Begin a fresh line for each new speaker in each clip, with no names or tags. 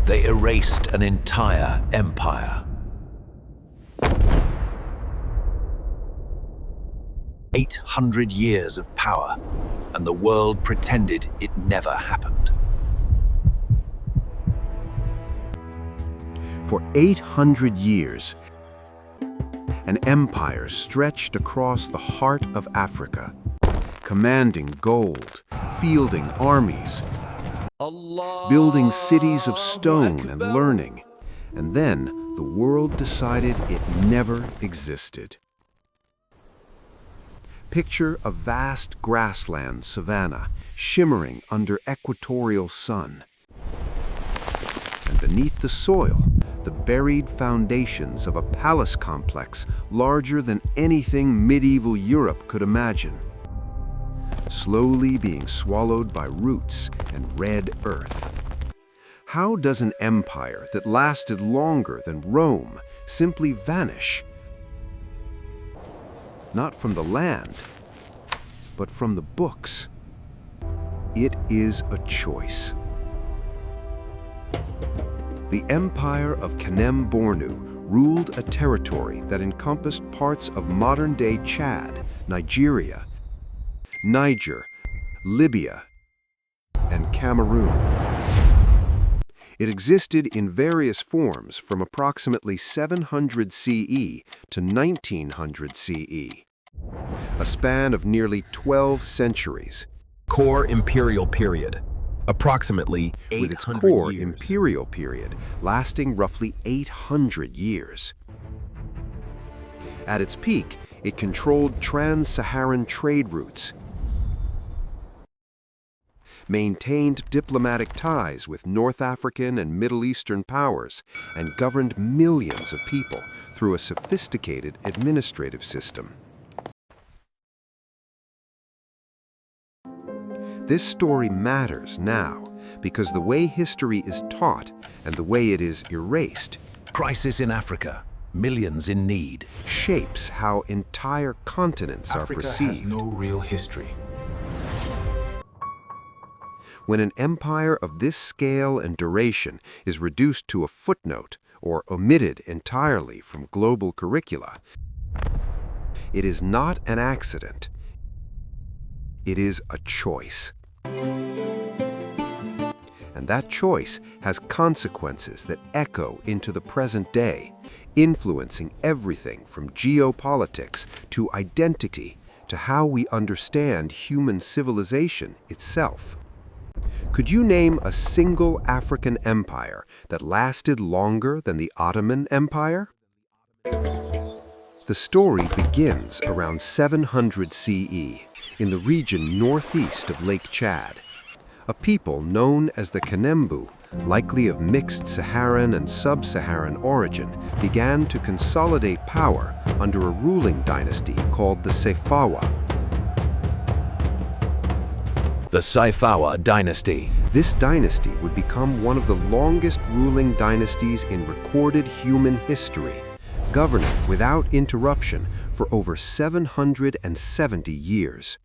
They erased an entire empire. 800 years of power, and the world pretended it never happened.
For 800 years, an empire stretched across the heart of Africa, commanding gold, fielding armies, building cities of stone and learning, and then the world decided it never existed. Picture a vast grassland savanna shimmering under equatorial sun. And beneath the soil, the buried foundations of a palace complex larger than anything medieval Europe could imagine, slowly being swallowed by roots and red earth. How does an empire that lasted longer than Rome simply vanish? Not from the land, but from the books. It is a choice. The Empire of Kanem-Bornu ruled a territory that encompassed parts of modern-day Chad, Nigeria, Niger, Libya, and Cameroon. It existed in various forms from approximately 700 CE to 1900 CE, a span of nearly 12 centuries.
Core imperial period, approximately 800
with its core
years.
imperial period lasting roughly 800 years. At its peak, it controlled trans-Saharan trade routes, maintained diplomatic ties with North African and Middle Eastern powers, and governed millions of people through a sophisticated administrative system. This story matters now because the way history is taught and the way it is erased
Crisis in Africa, millions in need.
shapes how entire continents are
Africa
perceived.
has no real history.
When an empire of this scale and duration is reduced to a footnote or omitted entirely from global curricula, it is not an accident. It is a choice. And that choice has consequences that echo into the present day, influencing everything from geopolitics to identity to how we understand human civilization itself. Could you name a single African empire that lasted longer than the Ottoman Empire? The story begins around 700 CE in the region northeast of Lake Chad. A people known as the Kanembu, likely of mixed Saharan and sub-Saharan origin, began to consolidate power under a ruling dynasty called the Sayfawa.
The Sayfawa dynasty.
This dynasty would become one of the longest ruling dynasties in recorded human history, governing without interruption for over 770 years.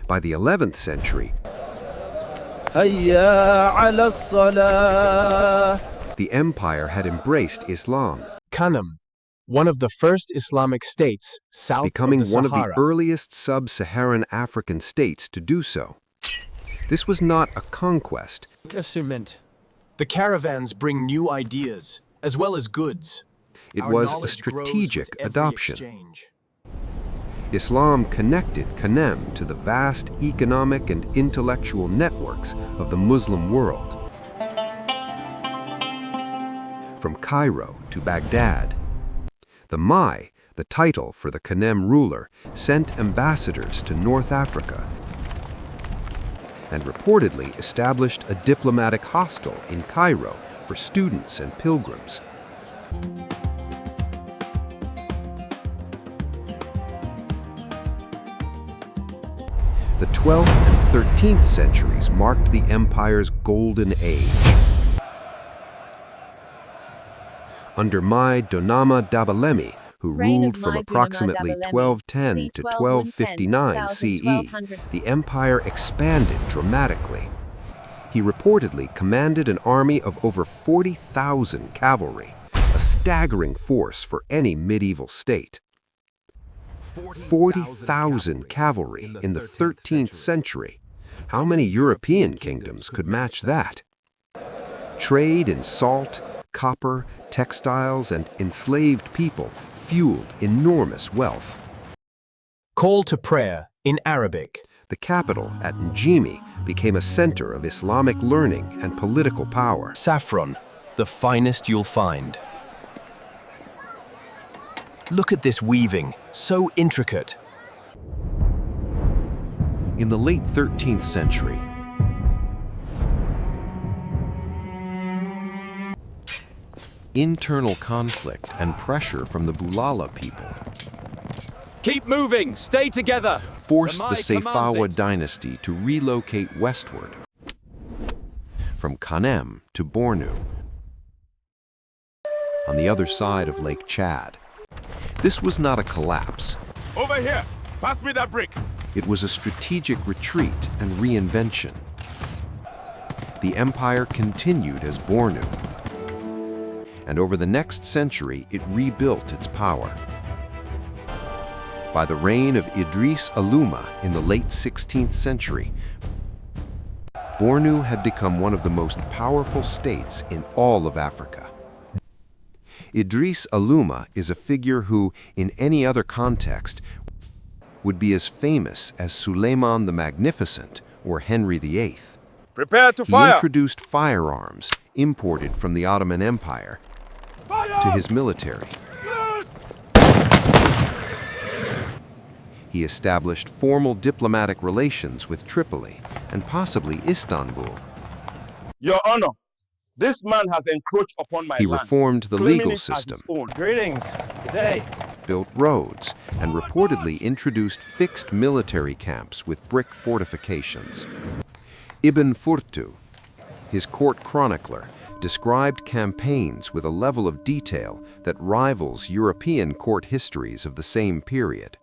By the 11th century, the empire had embraced Islam,
Kanem, one of the first Islamic states south
becoming
of the
one of
Sahara.
the earliest sub-Saharan African states to do so. This was not a conquest.
Assumment. The caravans bring new ideas, as well as goods.
It
Our
was a
knowledge grows
strategic
with every
adoption.
exchange.
Islam connected Kanem to the vast economic and intellectual networks of the Muslim world. From Cairo to Baghdad, the Mai, the title for the Kanem ruler, sent ambassadors to North Africa and reportedly established a diplomatic hostel in Cairo for students and pilgrims. The 12th and 13th centuries marked the empire's golden age. Under Mai Dunama Dabbalemi, who who
Reign of
ruled from
Mai Dunama
approximately
Dabbalemi,
1210 to
c.
1259 CE, the empire expanded dramatically. He reportedly commanded an army of over 40,000 cavalry, a staggering force for any medieval state. 40,000 cavalry in the 13th century. How many European kingdoms could match that? Trade in salt, copper, textiles, and enslaved people fueled enormous wealth.
Call to prayer in Arabic.
The capital at Njimi became a center of Islamic learning and political power.
Saffron, the finest you'll find. Look at this weaving, so intricate.
In the late 13th century, internal conflict and pressure from the Bulala people
Keep moving! Stay together!
forced
Mai
the Sayfawa
commands it.
dynasty to relocate westward from Kanem to Bornu, on the other side of Lake Chad. This was not a collapse.
Over here! Pass me that brick!
It was a strategic retreat and reinvention. The empire continued as Bornu, and over the next century it rebuilt its power. By the reign of Idris Alooma in the late 16th century, Bornu had become one of the most powerful states in all of Africa. Idris Alooma is a figure who, in any other context, would be as famous as Suleiman the Magnificent or Henry VIII.
Prepare to
He
fire!
introduced firearms imported from the Ottoman Empire to his military. He established formal diplomatic relations with Tripoli and possibly Istanbul.
Your Honor, this man has encroached upon my
He
land,
reformed the
claiming
legal
it as
system,
his own.
Greetings. Good day.
built roads, and reportedly introduced fixed military camps with brick fortifications. Ibn Furtu, his court chronicler, described campaigns with a level of detail that rivals European court histories of the same period.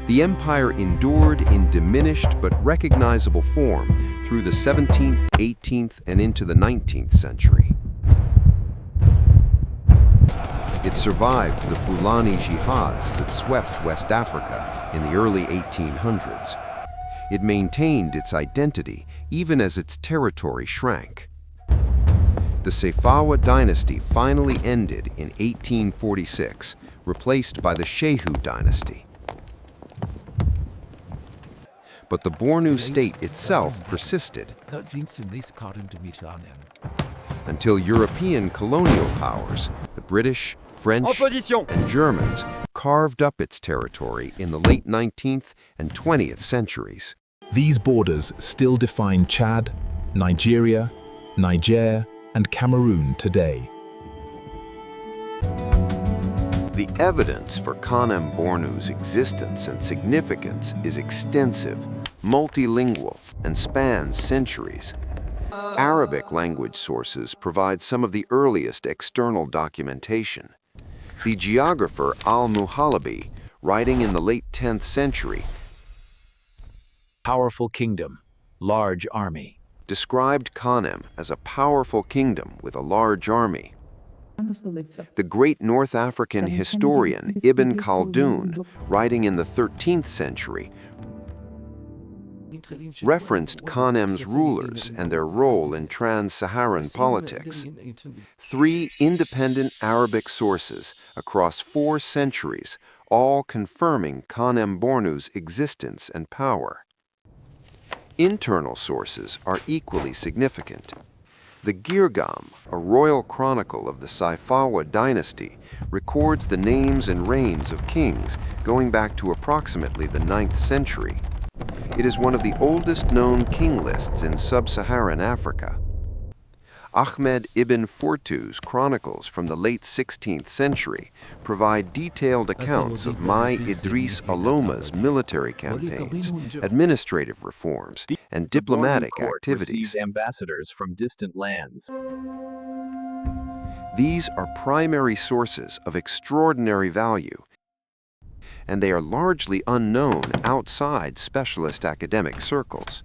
The empire endured in diminished but recognizable form through the 17th, 18th, and into the 19th century. It survived the Fulani jihads that swept West Africa in the early 1800s. It maintained its identity even as its territory shrank. The Sayfawa dynasty finally ended in 1846, replaced by the Shehu dynasty. But the Bornu state itself persisted until European colonial powers, the British, French, and Germans, carved up its territory in the late 19th and 20th centuries.
These borders still define Chad, Nigeria, Niger, and Cameroon today.
The evidence for Kanem-Bornu's existence and significance is extensive, multilingual, and spans centuries. Arabic language sources provide some of the earliest external documentation. The geographer Al-Muhalabi, writing in the late 10th century,
Powerful kingdom, large army.
described Kanem as a powerful kingdom with a large army. The great North African historian Ibn Khaldun, writing in the 13th century, referenced Kanem's rulers and their role in trans-Saharan politics. 3 independent Arabic sources across 4 centuries, all confirming Kanem-Bornu's existence and power. Internal sources are equally significant. The Girgam, a royal chronicle of the Sayfawa dynasty, records the names and reigns of kings going back to approximately the 9th century. It is one of the oldest known king lists in sub-Saharan Africa. Ahmed ibn Fortu's chronicles from the late 16th century provide detailed accounts of Mai Idris Alooma's military campaigns, administrative reforms, and diplomatic activities.
Ambassadors from distant lands.
These are primary sources of extraordinary value, and they are largely unknown outside specialist academic circles.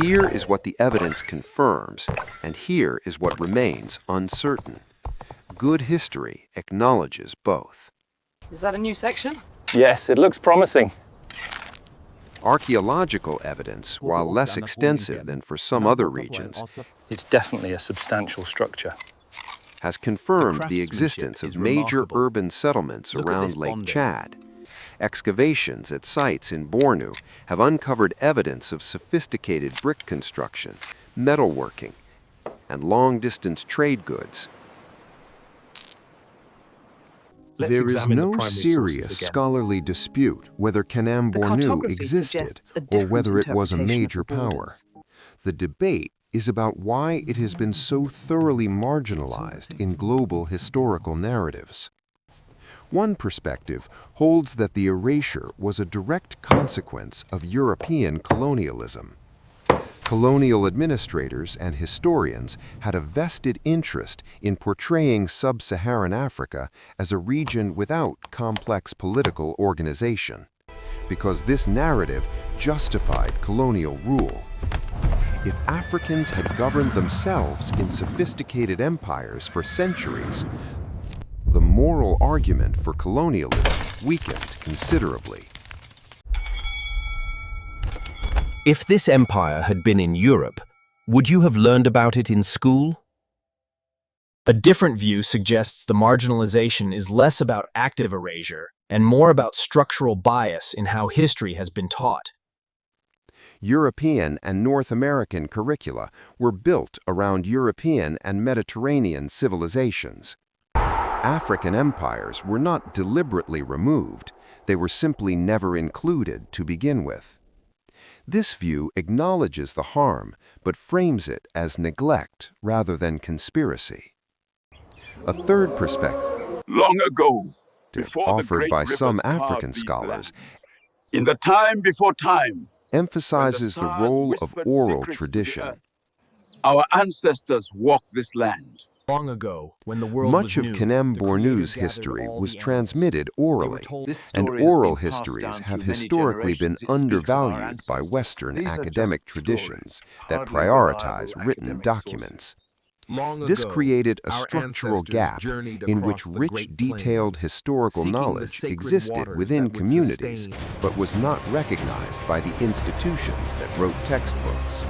Here is what the evidence confirms, and here is what remains uncertain. Good history acknowledges both.
Is that a new section?
Yes, it looks promising.
Archaeological evidence, while less extensive than for some other regions,
It's definitely a substantial structure.
has confirmed the existence of major urban settlements around Lake Chad. Excavations at sites in Bornu have uncovered evidence of sophisticated brick construction, metalworking, and long-distance trade goods. There is no serious scholarly dispute whether Kanem-Bornu existed or whether it was a major power. The debate is about why it has been so thoroughly marginalized in global historical narratives. One perspective holds that the erasure was a direct consequence of European colonialism. Colonial administrators and historians had a vested interest in portraying sub-Saharan Africa as a region without complex political organization, because this narrative justified colonial rule. If Africans had governed themselves in sophisticated empires for centuries, the moral argument for colonialism weakened considerably.
If this empire had been in Europe, would you have learned about it in school?
A different view suggests the marginalization is less about active erasure and more about structural bias in how history has been taught.
European and North American curricula were built around European and Mediterranean civilizations. African empires were not deliberately removed, they were simply never included to begin with. This view acknowledges the harm, but frames it as neglect rather than conspiracy. A third perspective,
Long ago, before the
offered
great
by
rivers
some
carved
African
these
scholars,
lands, in the time before time,
emphasizes the
when the
role
stars
of
whispered
oral
secrets to the
tradition.
earth, our ancestors walked this land.
Long ago, when the world
Much
was
of
new,
Kanem-Bornu's
the creator
history
gathered all
was
the
transmitted
animals. They were
orally,
told-
and
story has
oral
been passed
histories
down
have
through many
historically been
generations. It speaks of our
undervalued by
ancestors.
Western
These are
academic
just
traditions
stories,
that
hardly
prioritize
reliable
written
academic
documents.
Long
This
ago,
created a
our
structural
ancestors
gap
journeyed
in which
across the
rich,
Great
detailed
Plains,
historical
seeking the
knowledge
sacred
existed
waters
within
that would
communities,
sustain-
but was not recognized by the institutions that wrote textbooks.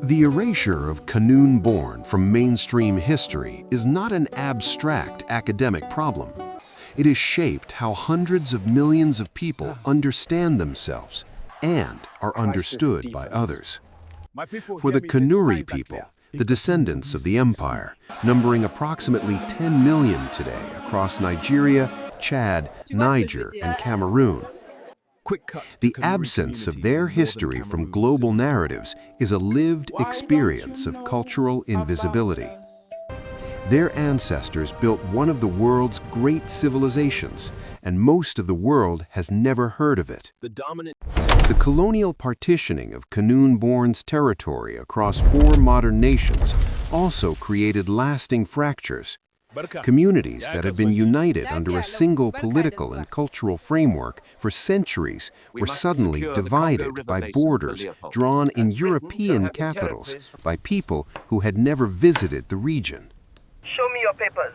The erasure of Kanem-Bornu from mainstream history is not an abstract academic problem. It has shaped how hundreds of millions of people understand themselves and are understood by others. For the Kanuri people, the descendants of the empire, numbering approximately 10 million today across Nigeria, Chad, Niger, and Cameroon,
Quick cut to
the
Kanuri
absence of
communities
their
in northern
history from
Cameroon.
global narratives is a lived experience of cultural invisibility. Their ancestors built one of the world's great civilizations, and most of the world has never heard of it.
The dominant
The colonial partitioning of Kanem-Bornu's territory across 4 modern nations also created lasting fractures. Communities that had been united under a single political and cultural framework for centuries were suddenly divided by borders drawn in European capitals by people who had never visited the region.
Show me your papers.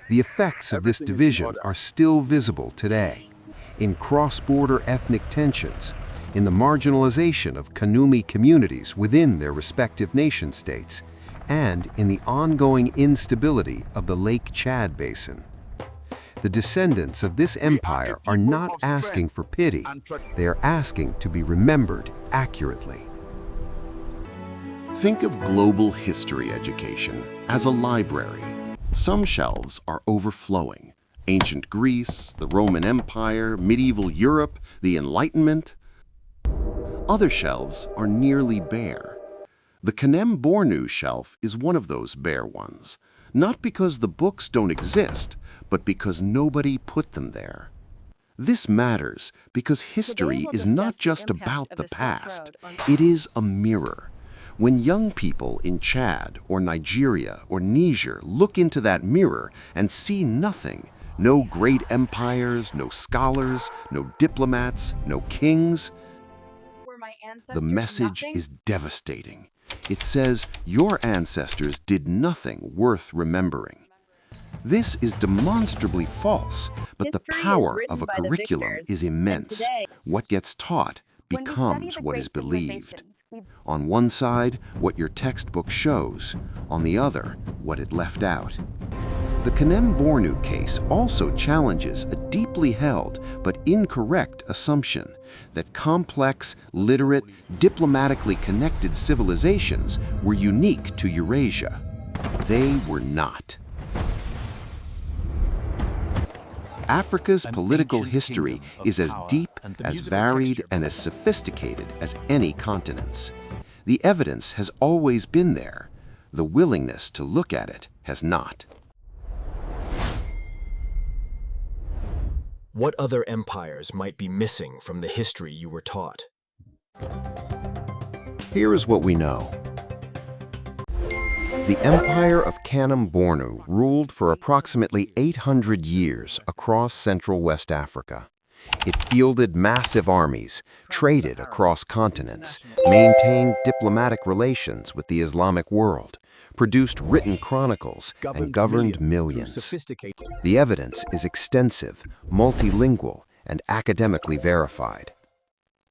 The effects of this division are still visible today, in cross-border ethnic tensions, in the marginalization of Kanumi communities within their respective nation-states, and in the ongoing instability of the Lake Chad Basin. The descendants of this empire are not asking for pity. They are asking to be remembered accurately.
Think of global history education as a library. Some shelves are overflowing. Ancient Greece, the Roman Empire, medieval Europe, the Enlightenment. Other shelves are nearly bare. The Kanem-Bornu shelf is one of those bare ones, not because the books don't exist, but because nobody put them there. This matters because history is not just about the past, it is a mirror. When young people in Chad or Nigeria or Niger look into that mirror and see nothing, no great empires, no scholars, no diplomats, no kings, the message is devastating. It says your ancestors did nothing worth remembering. This is demonstrably false, but the power of a curriculum is immense. What gets taught becomes what is believed. On one side, what your textbook shows. On the other, what it left out. The Kanem-Bornu case also challenges a deeply held but incorrect assumption that complex, literate, diplomatically connected civilizations were unique to Eurasia. They were not. Africa's political history is as deep, as varied, and as sophisticated as any continent's. The evidence has always been there. The willingness to look at it has not.
What other empires might be missing from the history you were taught?
Here is what we know. The Empire of Kanem-Bornu ruled for approximately 800 years across Central West Africa. It fielded massive armies, traded across continents, maintained diplomatic relations with the Islamic world, produced written chronicles, and governed millions. The evidence is extensive, multilingual, and academically verified.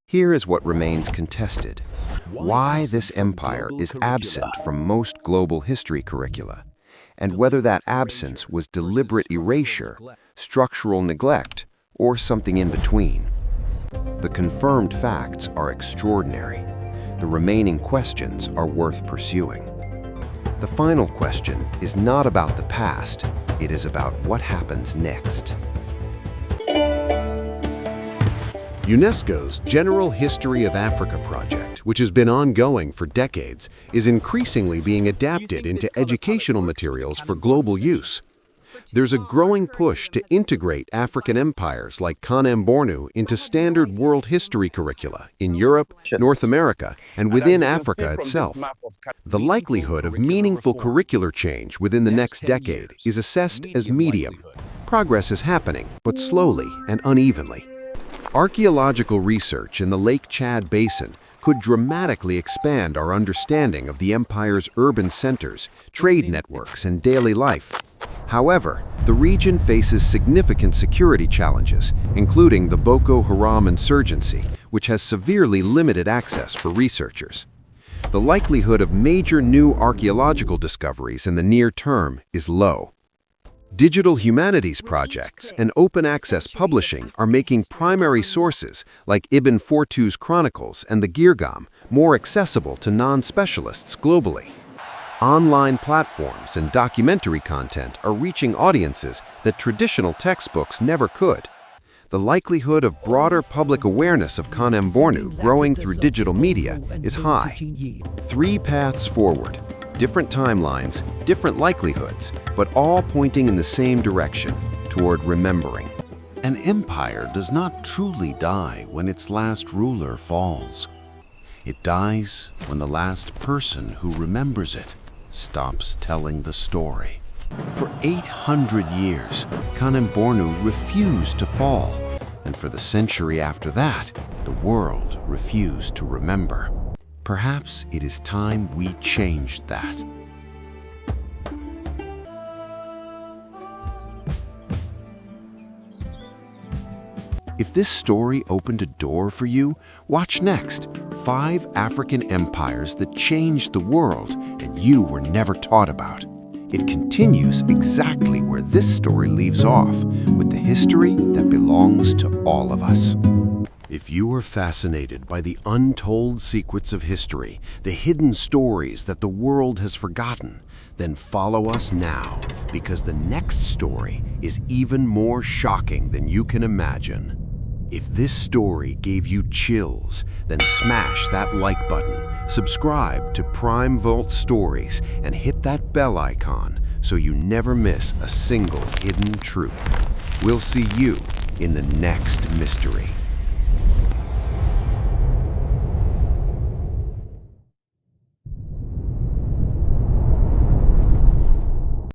Here is what remains contested: why this empire is absent from most global history curricula, and whether that absence was deliberate erasure, structural neglect, or something in between. The confirmed facts are extraordinary. The remaining questions are worth pursuing. The final question is not about the past, it is about what happens next.
UNESCO's General History of Africa project, which has been ongoing for decades, is increasingly being adapted into educational materials for global use. There's a growing push to integrate African empires like Kanem-Bornu into standard world history curricula in Europe, North America, and within Africa itself. The likelihood of meaningful curricular change within the next decade is assessed as medium. Progress is happening, but slowly and unevenly. Archaeological research in the Lake Chad Basin could dramatically expand our understanding of the empire's urban centers, trade networks, and daily life. However, the region faces significant security challenges, including the Boko Haram insurgency, which has severely limited access for researchers. The likelihood of major new archaeological discoveries in the near term is low. Digital humanities projects and open-access publishing are making primary sources like Ibn Fortu's Chronicles and the Girgam more accessible to non-specialists globally. Online platforms and documentary content are reaching audiences that traditional textbooks never could. The likelihood of broader public awareness of Kanem-Bornu growing through digital media is high. 3 paths forward. Different timelines, different likelihoods, but all pointing in the same direction, toward remembering.
An empire does not truly die when its last ruler falls. It dies when the last person who remembers it stops telling the story. For 800 years, Kanem-Bornu refused to fall, and for the century after that, the world refused to remember. Perhaps it is time we changed that. If this story opened a door for you, watch next. 5 African empires that changed the world and you were never taught about.
It continues exactly where this story leaves off, with the history that belongs to all of us. If you are fascinated by the untold secrets of history, the hidden stories that the world has forgotten, then follow us now, because the next story is even more shocking than you can imagine. If this story gave you chills, then smash that like button, subscribe to Prime Vault Stories, and hit that bell icon so you never miss a single hidden truth. We'll see you in the next mystery.